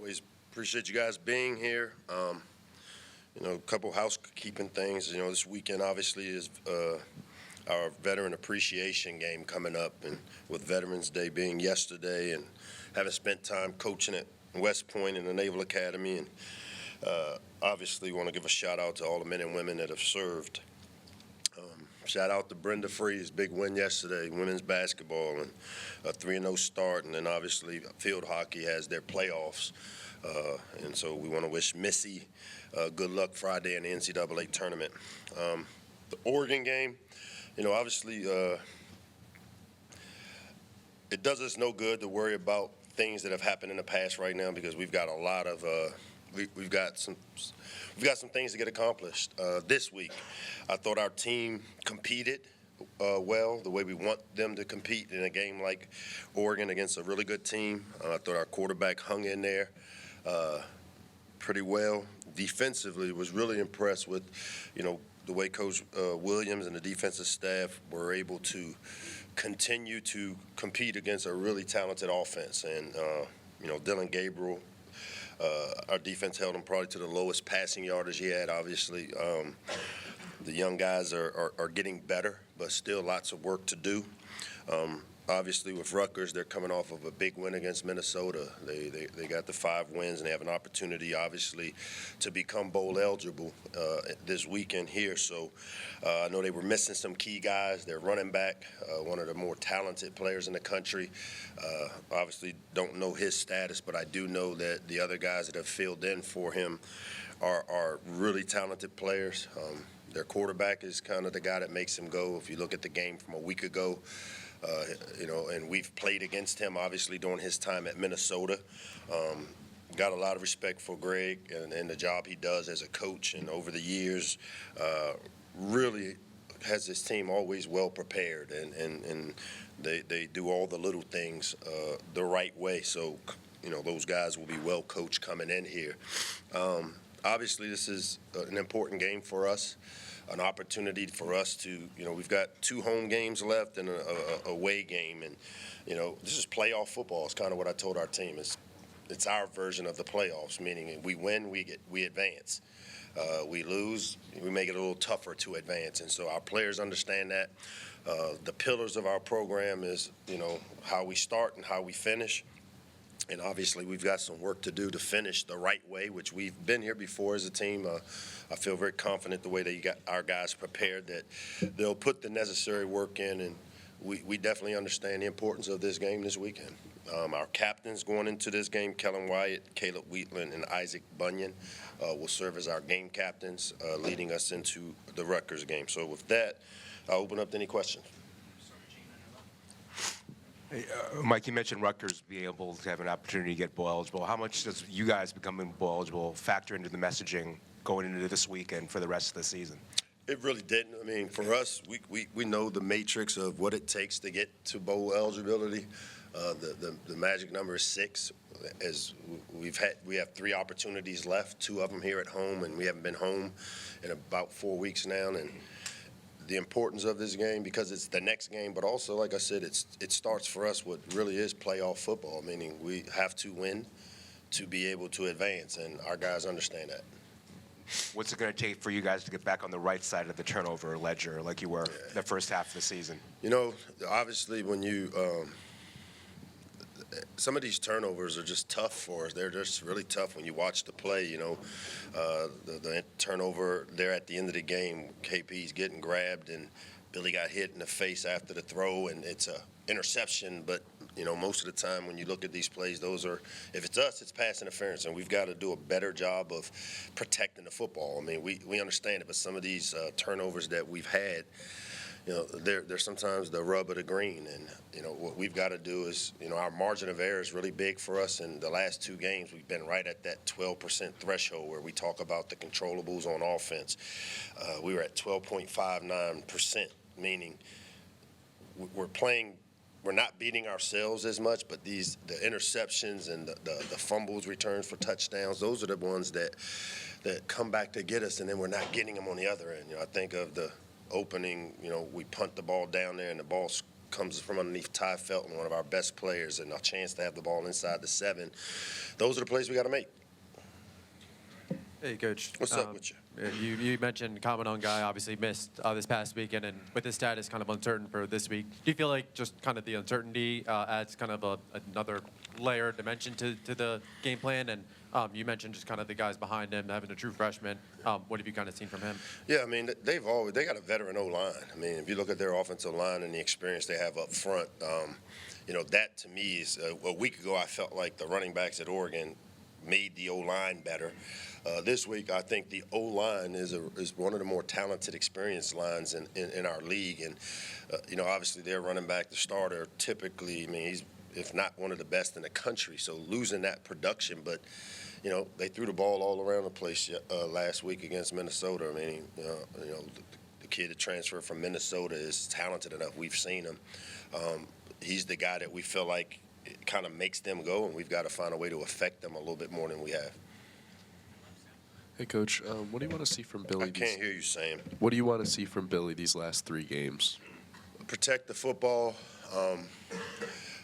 always appreciate you guys being here. A couple housekeeping things. This weekend obviously is our Veteran Appreciation Game coming up, and with Veterans Day being yesterday and having spent time coaching at West Point in the Naval Academy, and obviously want to give a shout out to all the men and women that have served. Shout out to Brenda Free's big win yesterday, women's basketball, and a 3-0 start, and then obviously field hockey has their playoffs. And so we want to wish Missy good luck Friday in the NCAA tournament. The Oregon game, obviously it does us no good to worry about things that have happened in the past right now, because we've got a lot of we've got some things to get accomplished this week. I thought our team competed well, the way we want them to compete in a game like Oregon against a really good team. I thought our quarterback hung in there pretty well. Defensively, was really impressed with, the way Coach Williams and the defensive staff were able to continue to compete against a really talented offense. And, Dylan Gabriel, our defense held him probably to the lowest passing yardage he had, obviously. The young guys are getting better, but still lots of work to do. Obviously, with Rutgers, they're coming off of a big win against Minnesota. They got the 5 wins, and they have an opportunity, obviously, to become bowl eligible this weekend here. So I know they were missing some key guys. Their running back, one of the more talented players in the country. Obviously, don't know his status, but I do know that the other guys that have filled in for him are really talented players. Their quarterback is kind of the guy that makes him go. If you look at the game from a week ago, and we've played against him, obviously, during his time at Minnesota. Got a lot of respect for Greg and the job he does as a coach, and over the years, really has his team always well prepared, and they do all the little things the right way. So, those guys will be well coached coming in here. Obviously, this is an important game for us, an opportunity for us to, we've got 2 home games left and a away game. And, this is playoff football. It's kind of what I told our team. It's our version of the playoffs, meaning we win, we advance. We lose, we make it a little tougher to advance. And so our players understand that. The pillars of our program is, how we start and how we finish. And obviously, we've got some work to do to finish the right way, which we've been here before as a team. I feel very confident the way that you got our guys prepared, that they'll put the necessary work in, and we definitely understand the importance of this game this weekend. Our captains going into this game, Kellen Wyatt, Caleb Wheatland, and Isaac Bunyan, will serve as our game captains, leading us into the Rutgers game. So with that, I'll open up to any questions. Hey, Mike, you mentioned Rutgers being able to have an opportunity to get bowl eligible. How much does you guys becoming bowl eligible factor into the messaging going into this weekend for the rest of the season? It really didn't. I mean, for us, we know the matrix of what it takes to get to bowl eligibility. The magic number is 6. As we have 3 opportunities left, 2 of them here at home, and we haven't been home in about 4 weeks now. And the importance of this game, because it's the next game, but also, like I said, it starts for us what really is playoff football, meaning we have to win to be able to advance, and our guys understand that. What's it going to take for you guys to get back on the right side of the turnover ledger like you were the first half of the season? Obviously, when you some of these turnovers are just tough for us. They're just really tough when you watch the play. The turnover there at the end of the game, KP's getting grabbed, and Billy got hit in the face after the throw, and it's a interception. But most of the time when you look at these plays, those are, if it's us, it's pass interference, and we've got to do a better job of protecting the football. I mean, we understand it, but some of these turnovers that we've had, they're sometimes the rub of the green. And, what we've got to do is, our margin of error is really big for us. In the last 2 games, we've been right at that 12% threshold where we talk about the controllables on offense. We were at 12.59%, meaning we're not beating ourselves as much, but the interceptions and the fumbles, returns for touchdowns, those are the ones that come back to get us, and then we're not getting them on the other end. I think of the opening, we punt the ball down there and the ball comes from underneath Ty Felton, one of our best players, and a chance to have the ball inside the 7. Those are the plays we got to make. Hey, Coach. What's up with you? You mentioned comment on Guy obviously missed this past weekend, and with his status kind of uncertain for this week, do you feel like just kind of the uncertainty adds kind of another layer dimension to the game plan? And you mentioned just kind of the guys behind him having a true freshman. What have you kind of seen from him? Yeah, I mean, they got a veteran O-line. I mean, if you look at their offensive line and the experience they have up front, that to me is a week ago I felt like the running backs at Oregon made the O-line better. This week, I think the O-line is one of the more talented, experienced lines in our league. And, obviously their running back, the starter, typically, I mean, he's, if not one of the best in the country. So losing that production, but, they threw the ball all around the place last week against Minnesota. I mean, the kid that transferred from Minnesota is talented enough. We've seen him. He's the guy that we feel like it kind of makes them go, and we've got to find a way to affect them a little bit more than we have. Hey, Coach, what do you want to see from Billy? I can't hear you, Sam. What do you want to see from Billy these last 3 games? Protect the football.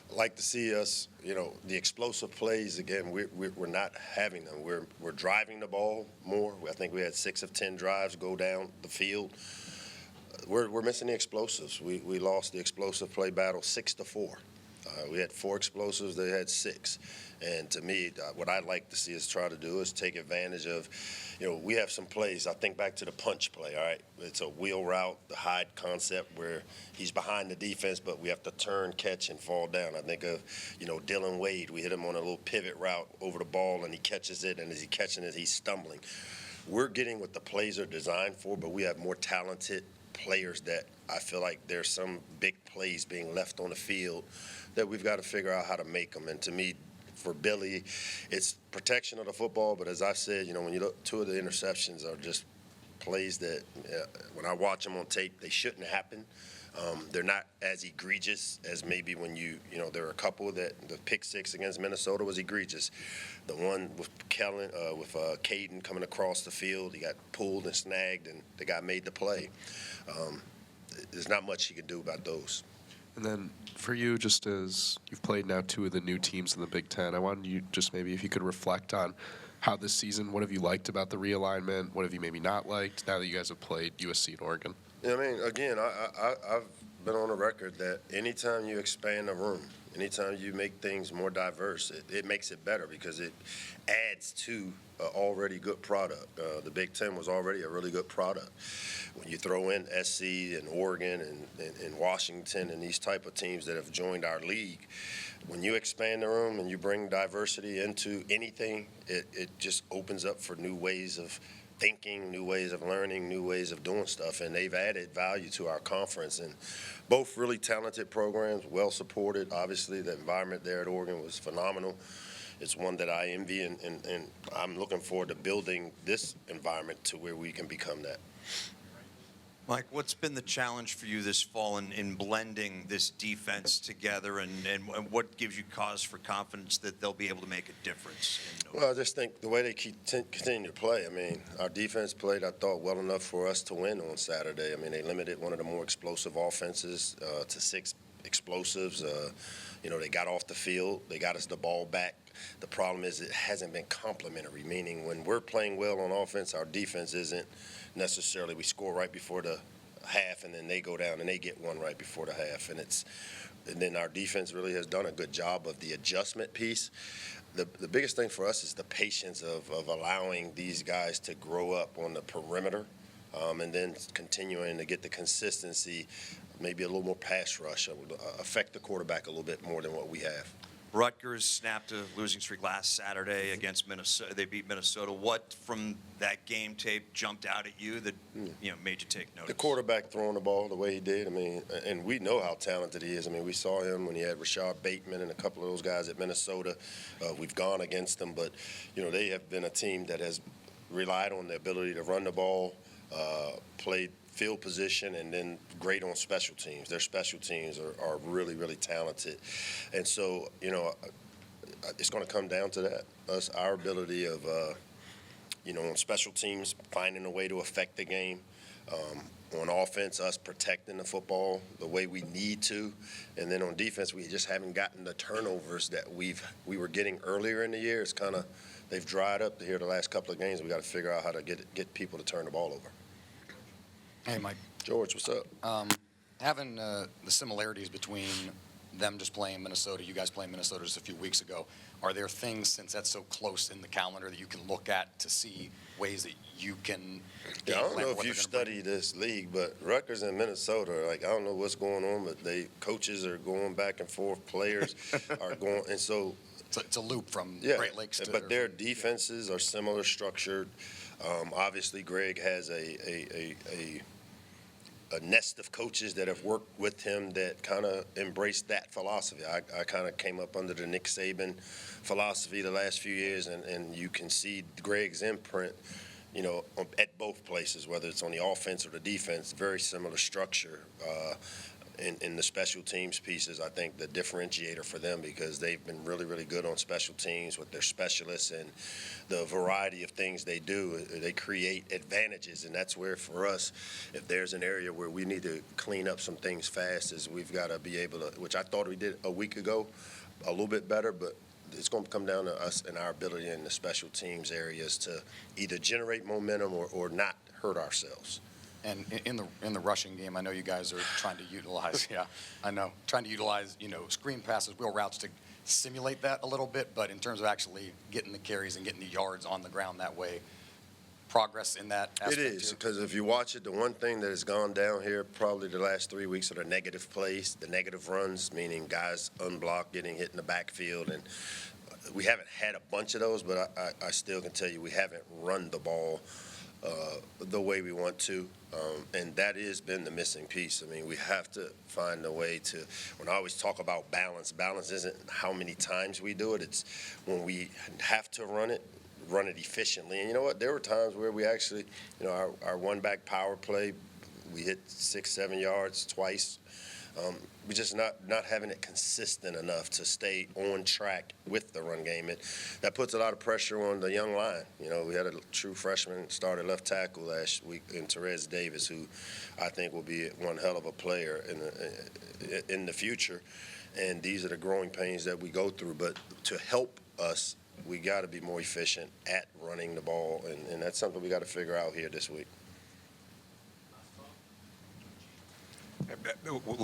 Like to see us, the explosive plays again. We're not having them. We're driving the ball more. I think we had 6 of 10 drives go down the field. We're missing the explosives. We lost the explosive play battle 6-4. We had 4 explosives. They had 6. And to me, what I'd like to see us try to do is take advantage of, we have some plays. I think back to the punch play, all right? It's a wheel route, the hide concept where he's behind the defense, but we have to turn, catch, and fall down. I think of, Dylan Wade. We hit him on a little pivot route over the ball, and he catches it, and as he's catching it, he's stumbling. We're getting what the plays are designed for, but we have more talented players that I feel like there's some big plays being left on the field that we've got to figure out how to make them. And to me, for Billy, it's protection of the football. But as I said, when you look, 2 of the interceptions are just plays that when I watch them on tape, they shouldn't happen. They're not as egregious as maybe when there are a couple that the pick 6 against Minnesota was egregious. The one with Kellen, with Caden coming across the field, he got pulled and snagged, and the guy made the play. There's not much he can do about those. And then for you, just as you've played now 2 of the new teams in the Big Ten, I wanted you just maybe if you could reflect on how this season, what have you liked about the realignment? What have you maybe not liked now that you guys have played USC and Oregon? I mean, again, I've been on the record that anytime you expand a room, anytime you make things more diverse, it makes it better because it adds to an already good product. The Big Ten was already a really good product. When you throw in SC and Oregon and Washington and these type of teams that have joined our league, when you expand the room and you bring diversity into anything, it just opens up for new ways of thinking, new ways of learning, new ways of doing stuff, and they've added value to our conference. And both really talented programs, well supported. Obviously, the environment there at Oregon was phenomenal. It's one that I envy, and I'm looking forward to building this environment to where we can become that. Mike, what's been the challenge for you this fall in blending this defense together, and what gives you cause for confidence that they'll be able to make a difference? Well, I just think the way they continue to play, I mean, our defense played, I thought, well enough for us to win on Saturday. I mean, they limited one of the more explosive offenses to 6 explosives. They got off the field. They got us the ball back. The problem is it hasn't been complementary, meaning when we're playing well on offense, our defense isn't necessarily. We score right before the half, and then they go down and they get one right before the half. And then our defense really has done a good job of the adjustment piece. The biggest thing for us is the patience of allowing these guys to grow up on the perimeter and then continuing to get the consistency, maybe a little more pass rush, affect the quarterback a little bit more than what we have. Rutgers snapped a losing streak last Saturday against Minnesota. They beat Minnesota. What from that game tape jumped out at you that made you take notice? The quarterback throwing the ball the way he did. I mean, and we know how talented he is. I mean, we saw him when he had Rashad Bateman and a couple of those guys at Minnesota. We've gone against them, but they have been a team that has relied on the ability to run the ball, played field position, and then great on special teams. Their special teams are really, really talented. And so, it's going to come down to that. Our ability of, on special teams, finding a way to affect the game. On offense, us protecting the football the way we need to, and then on defense, we just haven't gotten the turnovers that we were getting earlier in the year. It's kind of they've dried up here the last couple of games. We got to figure out how to get people to turn the ball over. Hey, Mike. George, what's up? Having the similarities between them just playing Minnesota, you guys playing Minnesota just a few weeks ago, are there things, since that's so close in the calendar, that you can look at to see ways that you can Yeah, I don't plan know for what if you've they're gonna bring? studied this league, but Rutgers and Minnesota, like, I don't know what's going on, but coaches are going back and forth, players are going, and so It's a loop from yeah, Great Lakes to. but their defenses are similar structured. Obviously, Greg has a nest of coaches that have worked with him that kind of embrace that philosophy. I kind of came up under the Nick Saban philosophy the last few years, and you can see Greg's imprint, you know, at both places, whether it's on the offense or the defense, very similar structure. In the special teams pieces, I think the differentiator for them, because they've been really, really good on special teams with their specialists and the variety of things they do, they create advantages. And that's where, for us, if there's an area where we need to clean up some things fast, is we've got to be able to, which I thought we did a week ago, a little bit better, but it's going to come down to us and our ability in the special teams areas to either generate momentum or not hurt ourselves. And in the rushing game, I know you guys are trying to utilize, trying to utilize, screen passes, wheel routes to simulate that a little bit, but in terms of actually getting the carries and getting the yards on the ground that way, progress in that aspect It is, too? because if you watch it, the one thing that has gone down here probably the last 3 weeks are the negative plays, the negative runs, meaning guys unblocked, getting hit in the backfield. And we haven't had a bunch of those, but I still can tell you we haven't run the ball the way we want to, and that has been the missing piece. I mean, we have to find a way to, when I always talk about balance isn't how many times we do it, it's when we have to run it efficiently. And you know what, there were times where we actually, our one-back power play, we hit 6-7 yards twice. We're just not having it consistent enough to stay on track with the run game. That puts a lot of pressure on the young line. We had a true freshman started left tackle last week in Terps Davis, who I think will be one hell of a player in the future. And these are the growing pains that we go through. But to help us, we got to be more efficient at running the ball, and that's something we got to figure out here this week.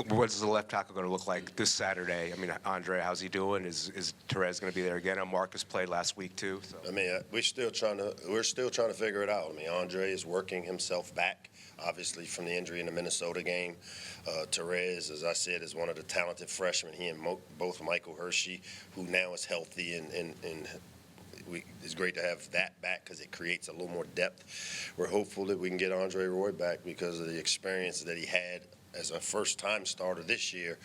What is the left tackle going to look like this Saturday? I mean, Andre, how's he doing? Is Terps going to be there again? And Marcus played last week too. So. I mean, we're still trying to figure it out. I mean, Andre is working himself back, obviously, from the injury in the Minnesota game. Terps, as I said, is one of the talented freshmen. He and both Michael Hershey, who now is healthy, and it's great to have that back because it creates a little more depth. We're hopeful that we can get Andre Roy back because of the experience that he had as a first-time starter this year.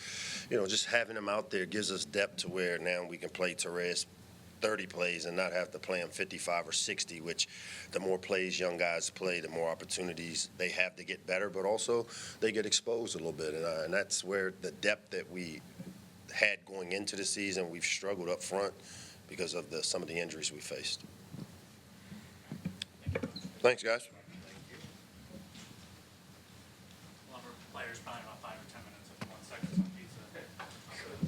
Just having him out there gives us depth to where now we can play Terps 30 plays and not have to play them 55 or 60, which the more plays young guys play, the more opportunities they have to get better, but also they get exposed a little bit. And that's where the depth that we had going into the season, we've struggled up front because of some of the injuries we faced. Thanks, guys. Players sign off.